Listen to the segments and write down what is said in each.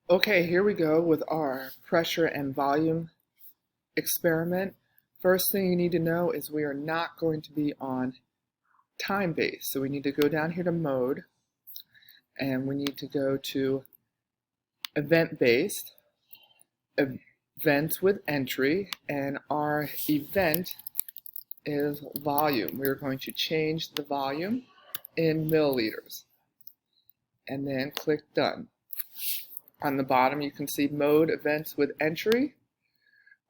Okay, here we go with our pressure and volume experiment. First thing you need to know is we are not going to be on time base. So we need to go down here to mode and we need to go to event based, events with entry, and our event is volume. We're going to change the volume in milliliters and then click done. On the bottom you can see mode events with entry.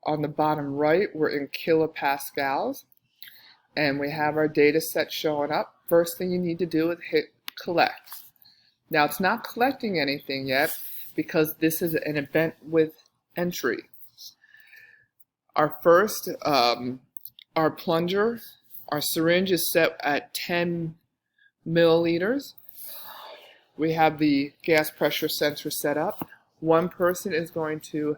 On the bottom right we're in kilopascals and we have our data set showing up. First thing you need to do is hit collect. Now it's not collecting anything yet because this is an event with entry. Our first, our plunger, our syringe is set at 10 milliliters. We have the gas pressure sensor set up. One person is going to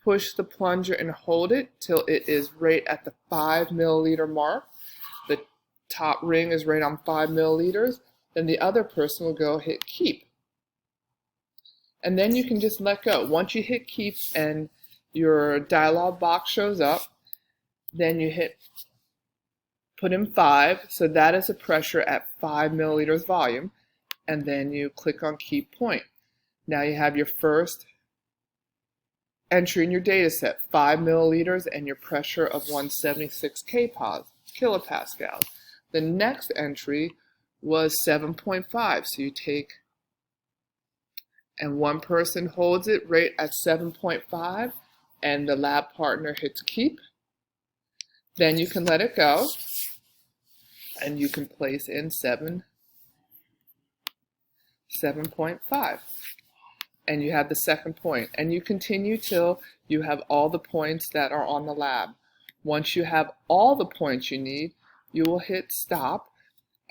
push the plunger and hold it till it is right at the 5 milliliter mark. The top ring is right on 5 milliliters. Then the other person will go hit keep. And then you can just let go. Once you hit keep and your dialog box shows up, then you hit put in 5, so that is a pressure at 5 milliliters volume, and then you click on keep point. Now you have your first entry in your data set, 5 milliliters and your pressure of 176 kilopascals. The next entry was 7.5, so you take and one person holds it right at 7.5 and the lab partner hits keep. Then you can let it go and you can place in 7.5 and you have the second point, and you continue till you have all the points that are on the lab. Once you have all the points you need, you will hit stop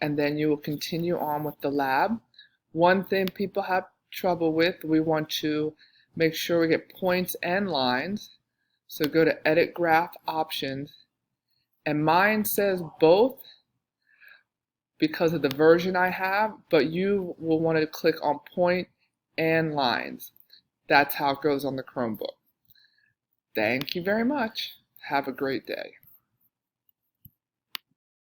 and then you will continue on with the lab. One thing people have trouble with, we want to make sure we get points and lines, so go to edit graph options, and mine says both because of the version I have, but you will want to click on point and lines. That's how it goes on the Chromebook. Thank you very much. Have a great day.